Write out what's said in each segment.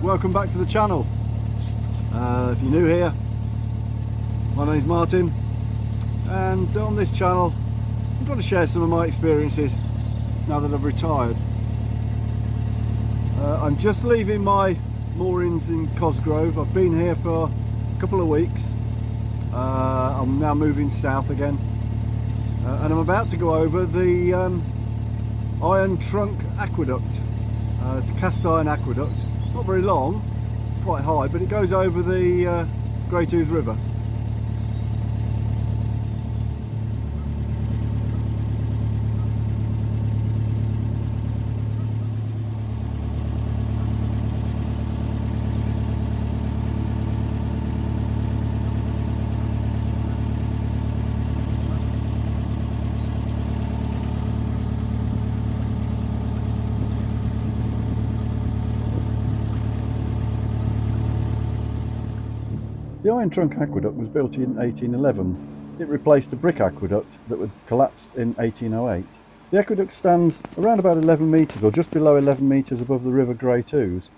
welcome back to the channel. If you're new here, my name's Martin, and on this channel I'm going to share some of my experiences now that I've retired. I'm just leaving my moorings in Cosgrove. I've been here for a couple of weeks. I'm now moving south again, and I'm about to go over the Iron Trunk Aqueduct. It's a cast iron aqueduct. It's not very long, it's quite high, but it goes over the Great Ouse River. The Iron Trunk Aqueduct was built in 1811. It replaced a brick aqueduct that would collapse in 1808. The aqueduct stands around about 11 metres or just below 11 metres above the River Great Ouse.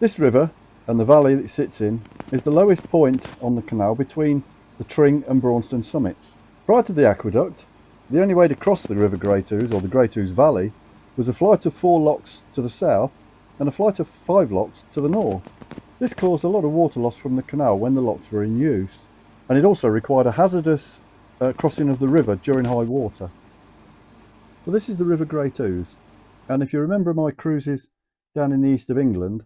This river and the valley that it sits in is the lowest point on the canal between the Tring and Braunston summits. Prior to the aqueduct, the only way to cross the River Great Ouse or the Great Ouse Valley was a flight of 4 locks to the south and a flight of 5 locks to the north. This caused a lot of water loss from the canal when the locks were in use, and it also required a hazardous crossing of the river during high water. Well, this is the River Great Ouse, and if you remember my cruises down in the east of England,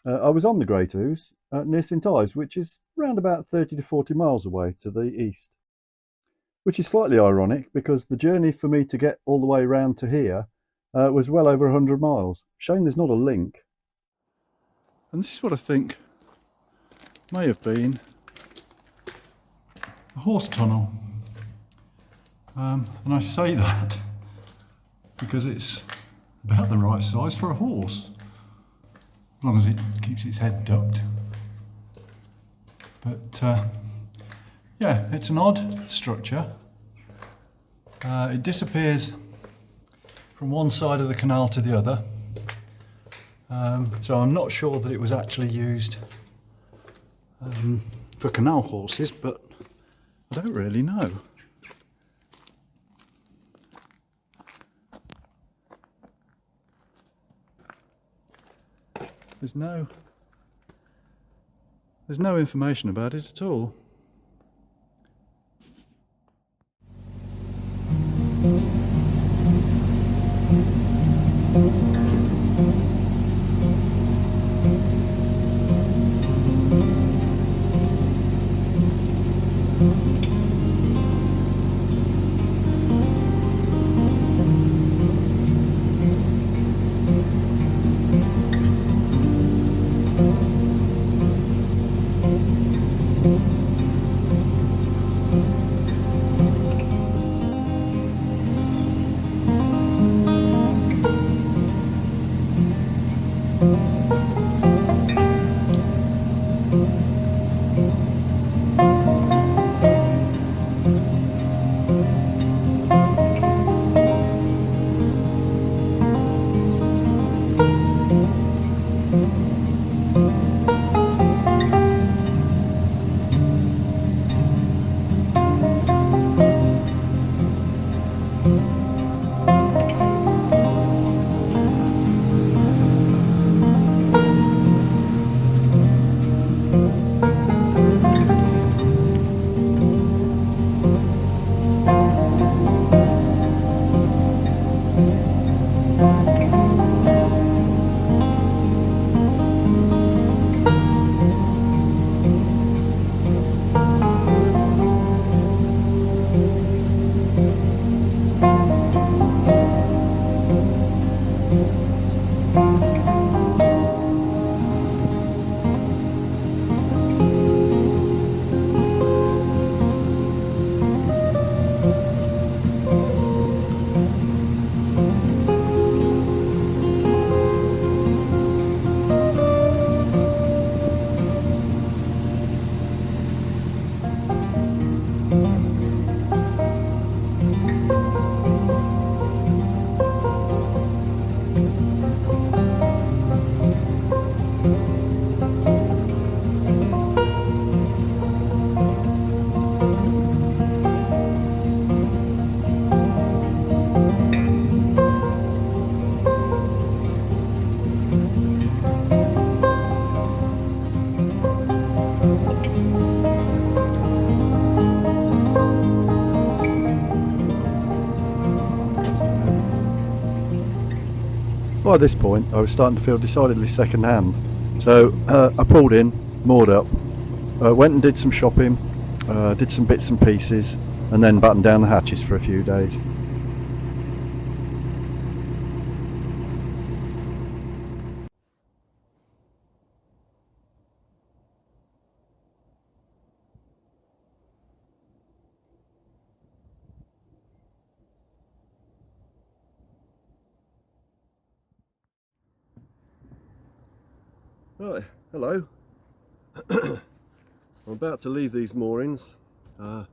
I was on the Great Ouse near St Ives, which is around about 30 to 40 miles away to the east. Which is slightly ironic because the journey for me to get all the way round to here was well over 100 miles. Shame there's not a link. And this is what I think may have been a horse tunnel. And I say that because it's about the right size for a horse, as long as it keeps its head ducked. But yeah, it's an odd structure. It disappears from one side of the canal to the other. So I'm not sure that it was actually used for canal horses, but I don't really know. There's no information about it at all. By this point I was starting to feel decidedly second hand, so I pulled in, moored up, went and did some shopping, did some bits and pieces, and then battened down the hatches for a few days. Right, hello. I'm about to leave these moorings. I'm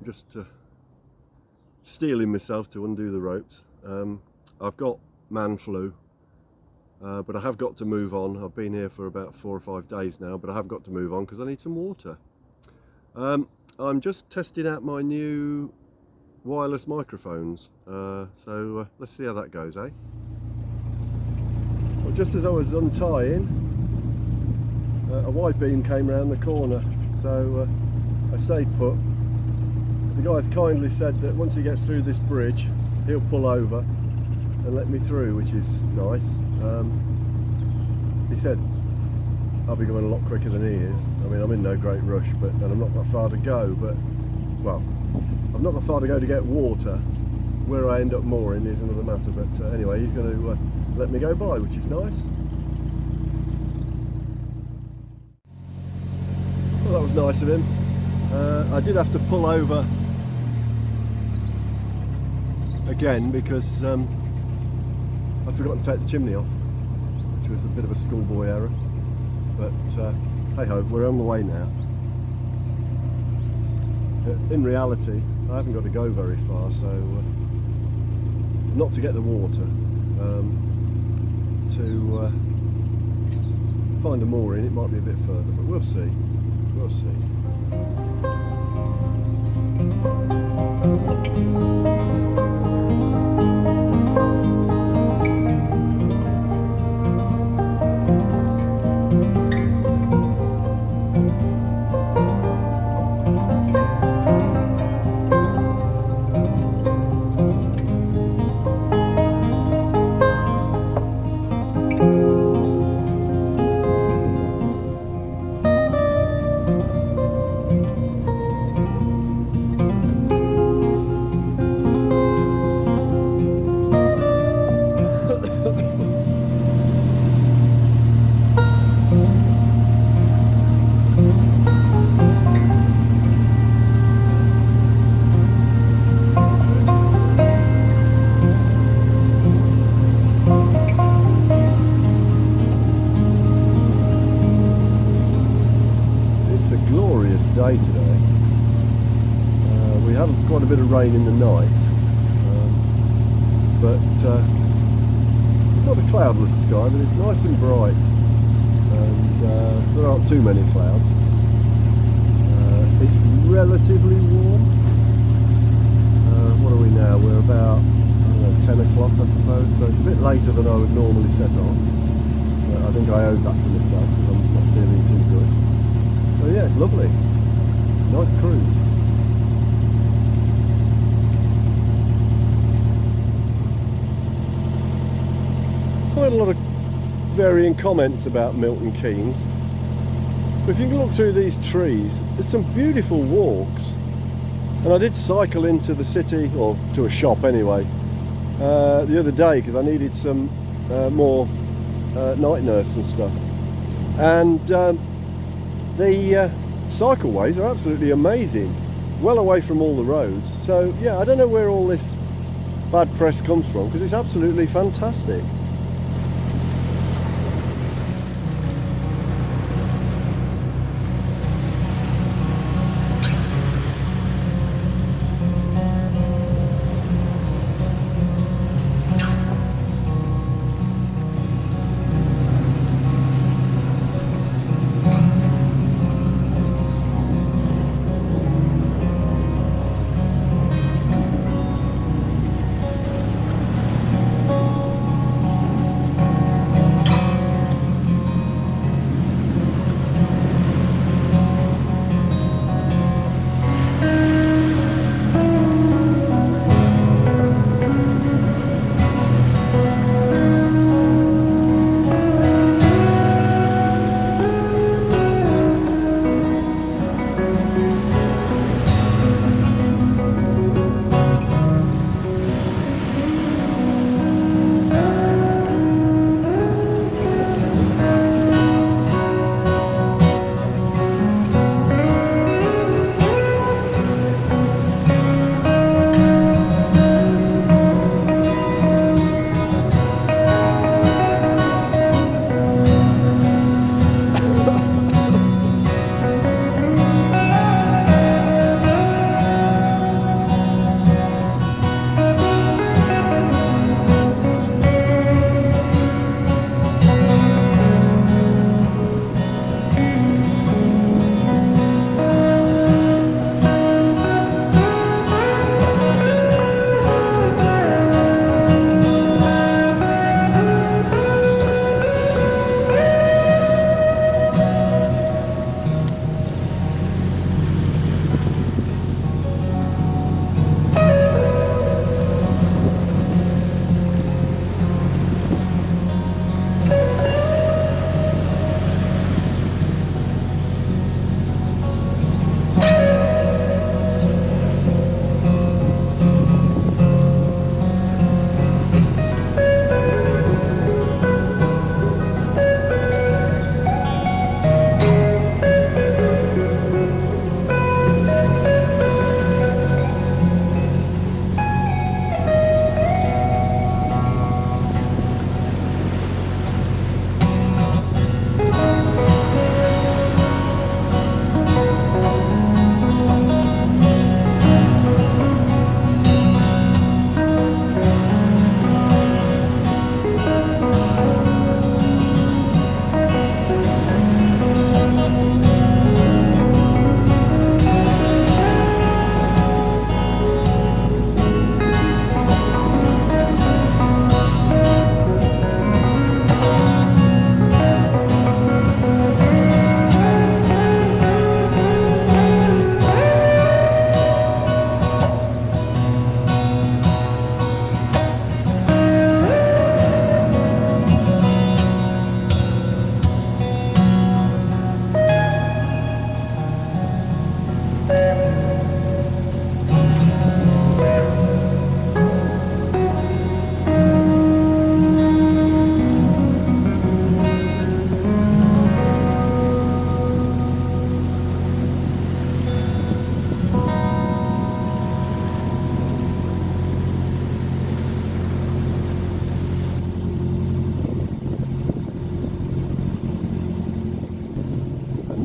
just steeling myself to undo the ropes. I've got man flu, but I have got to move on. I've been here for about 4 or 5 days now, but I have got to move on because I need some water. I'm just testing out my new wireless microphones, so let's see how that goes, eh? Well, just as I was untying, a wide beam came round the corner, so I stayed put. The guy's kindly said that once he gets through this bridge, he'll pull over and let me through, which is nice. He said I'll be going a lot quicker than he is. I mean, I'm in no great rush, and I'm not that far to go, but, well, I've not that far to go to get water. Where I end up mooring is another matter, but anyway, he's going to let me go by, which is nice. Well, that was nice of him. I did have to pull over again because I'd forgotten to take the chimney off, which was a bit of a schoolboy error. But hey ho, we're on the way now. In reality, I haven't got to go very far, so not to get the water, to find a mooring, it might be a bit further, but we'll see. We'll see. Day today. We had quite a bit of rain in the night, but it's not a cloudless sky, but it's nice and bright, and there aren't too many clouds. It's relatively warm. What are we now? We're about, I don't know, 10 o'clock I suppose, so it's a bit later than I would normally set off. I think I owed that to myself because I'm not feeling too good. So yeah, it's lovely. Nice cruise. I had a lot of varying comments about Milton Keynes, but if you can look through these trees, there's some beautiful walks. And I did cycle into the city, or to a shop anyway, the other day because I needed some more night nurse and stuff. And the cycleways are absolutely amazing, well away from all the roads. So yeah, I don't know where all this bad press comes from because it's absolutely fantastic.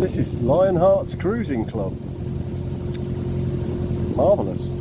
this is Lionheart's Cruising Club. Marvellous.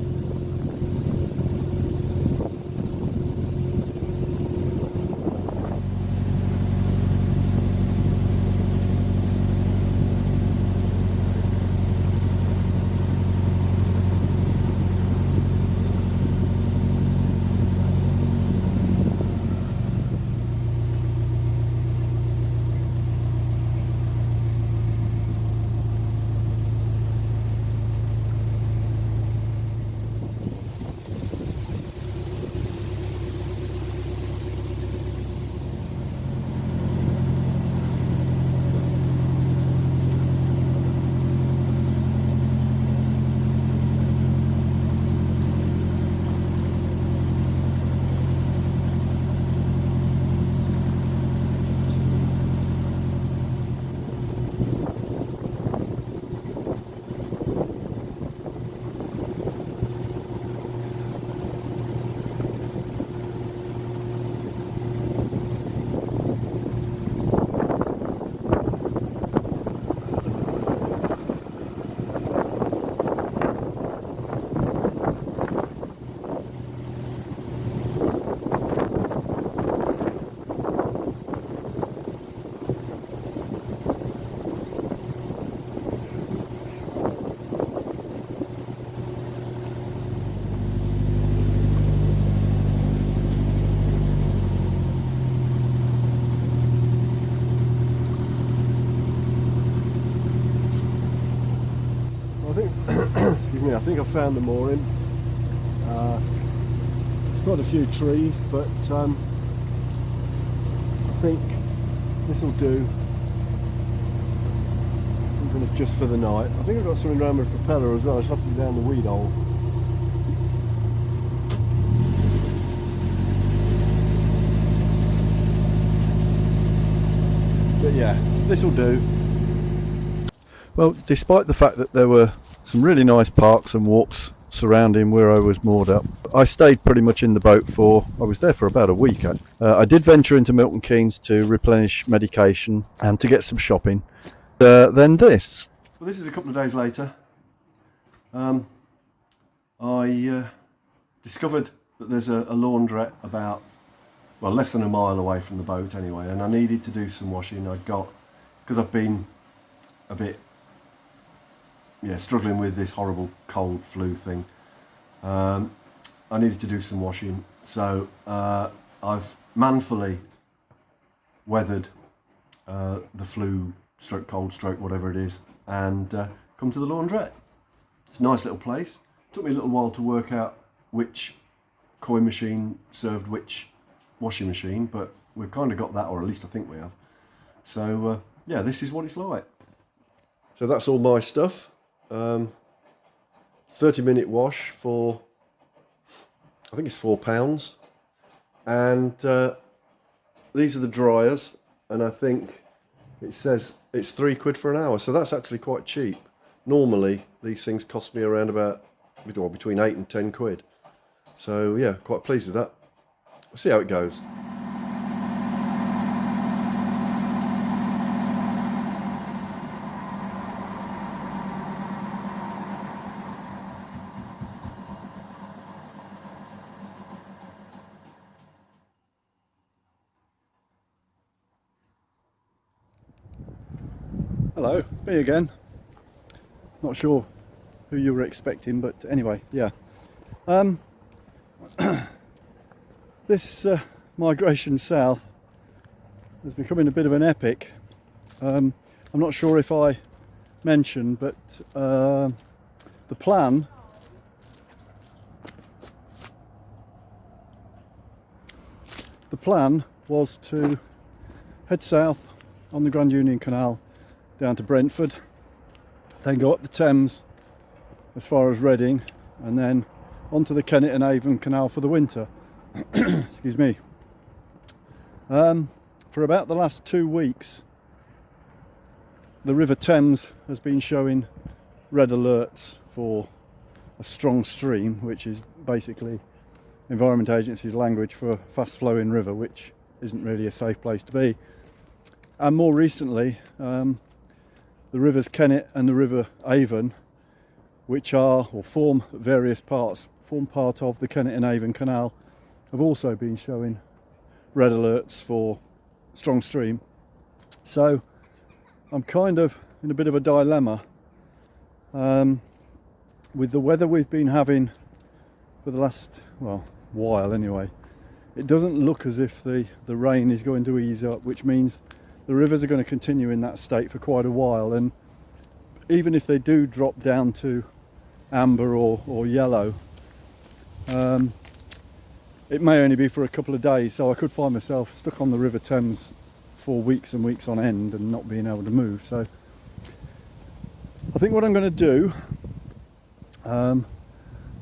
Excuse me, I think I found the mooring. There's quite a few trees, but I think this will do, even if just for the night. I think I've got something around my propeller as well. I just have to go down the weed hole. But yeah, this will do. Well, despite the fact that there were some really nice parks and walks surrounding where I was moored up, I stayed pretty much in the boat I was there for about a week. I did venture into Milton Keynes to replenish medication and to get some shopping. Then this. Well, this is a couple of days later. I discovered that there's a laundrette about, well, less than a mile away from the boat anyway, and I needed to do some washing. Because I've been a bit struggling with this horrible cold flu thing. I needed to do some washing, so I've manfully weathered the flu stroke cold stroke whatever it is, and come to the laundrette. It's a nice little place. Took me a little while to work out which coin machine served which washing machine, but we've kind of got that, or at least I think we have. So yeah, this is what it's like. So that's all my stuff. 30-minute wash for, I think it's £4, and these are the dryers, and I think it says it's £3 for an hour, so that's actually quite cheap. Normally these things cost me around about between 8 and 10 quid, so yeah, quite pleased with that. We'll see how it goes. Hello, me again. Not sure who you were expecting, but anyway, yeah. This migration south is becoming a bit of an epic. I'm not sure if I mentioned, but the plan was to head south on the Grand Union Canal down to Brentford, then go up the Thames as far as Reading, and then onto the Kennet and Avon Canal for the winter. Excuse me. For about the last 2 weeks, the River Thames has been showing red alerts for a strong stream, which is basically Environment Agency's language for a fast flowing river, which isn't really a safe place to be. And more recently, the rivers Kennet and the River Avon, which are, or form various parts, form part of the Kennet and Avon Canal, have also been showing red alerts for strong stream. So I'm kind of in a bit of a dilemma. With the weather we've been having for the last, well, while anyway, it doesn't look as if the rain is going to ease up, which means the rivers are going to continue in that state for quite a while. And even if they do drop down to amber or yellow, it may only be for a couple of days, so I could find myself stuck on the River Thames for weeks and weeks on end and not being able to move. So I think what I'm going to do,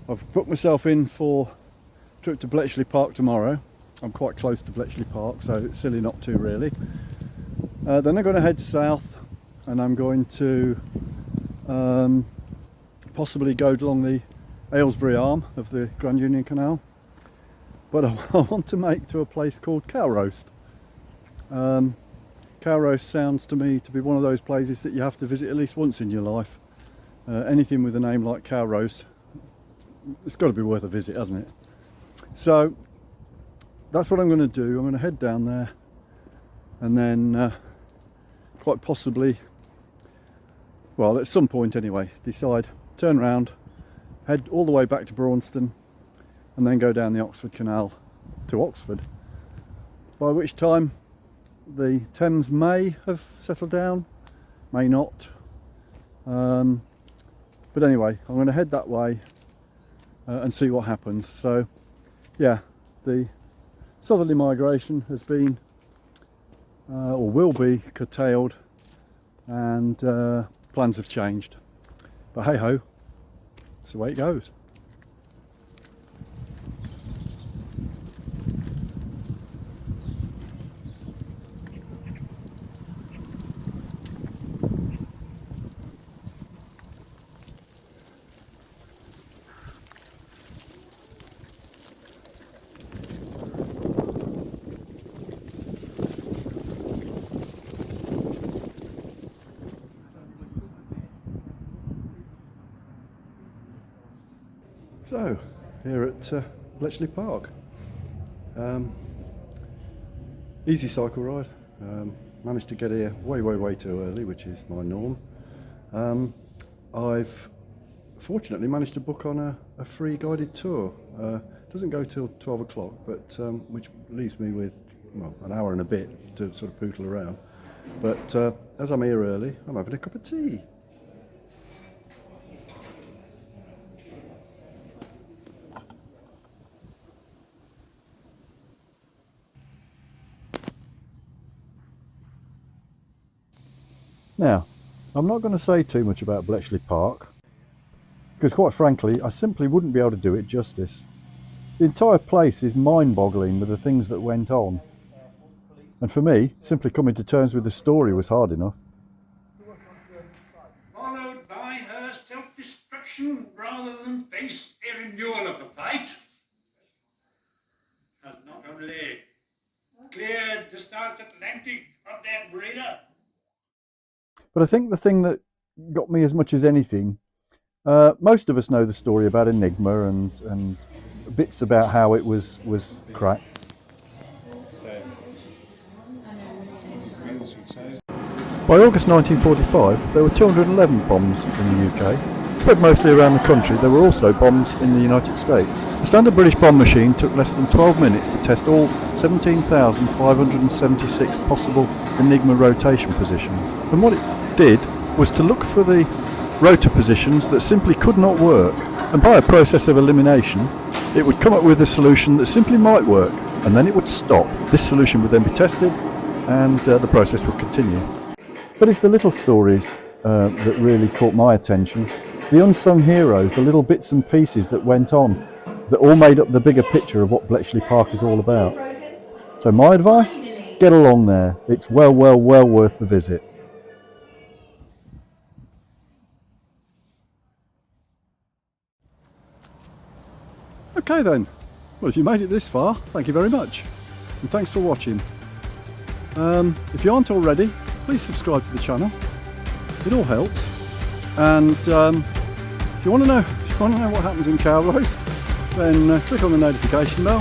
I've booked myself in for a trip to Bletchley Park tomorrow. I'm quite close to Bletchley Park, so it's silly not to really. Then I'm going to head south, and I'm going to possibly go along the Aylesbury arm of the Grand Union Canal. But I want to make to a place called Cow Roast. Cow Roast sounds to me to be one of those places that you have to visit at least once in your life. Anything with a name like Cow Roast, it's got to be worth a visit, hasn't it? So that's what I'm going to do. I'm going to head down there and then quite possibly, well, at some point anyway, decide, turn around, head all the way back to Braunston and then go down the Oxford Canal to Oxford, by which time the Thames may have settled down, may not. But anyway, I'm going to head that way and see what happens. So yeah, the southerly migration has been or will be curtailed, and plans have changed. But hey ho, that's the way it goes. So, here at Bletchley Park. Easy cycle ride. Managed to get here way too early, which is my norm. I've fortunately managed to book on a free guided tour. Doesn't go till 12 o'clock, but which leaves me with, well, an hour and a bit to sort of pootle around. But as I'm here early, I'm having a cup of tea. Now, I'm not going to say too much about Bletchley Park, because quite frankly, I simply wouldn't be able to do it justice. The entire place is mind-boggling with the things that went on. And for me, simply coming to terms with the story was hard enough. Followed by her self-destruction rather than face a renewal of the fight, has not only cleared the South Atlantic of that raider, But I think the thing that got me as much as anything, most of us know the story about Enigma and bits about how it was cracked. By August 1945, there were 211 bombs in the UK. Spread mostly around the country, there were also bombs in the United States. A standard British bomb machine took less than 12 minutes to test all 17,576 possible Enigma rotation positions. And what it did was to look for the rotor positions that simply could not work, and by a process of elimination it would come up with a solution that simply might work, and then it would stop. This solution would then be tested and the process would continue. But it's the little stories that really caught my attention, the unsung heroes, the little bits and pieces that went on that all made up the bigger picture of what Bletchley Park is all about. So my advice, get along there, it's well worth the visit. Okay then, well, if you made it this far, thank you very much, and thanks for watching. If you aren't already, please subscribe to the channel, It all helps. And if you want to know what happens in cow roast, then click on the notification bell.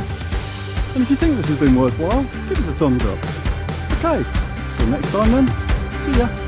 And if you think this has been worthwhile, give us a thumbs up. Okay, till next time then, see ya.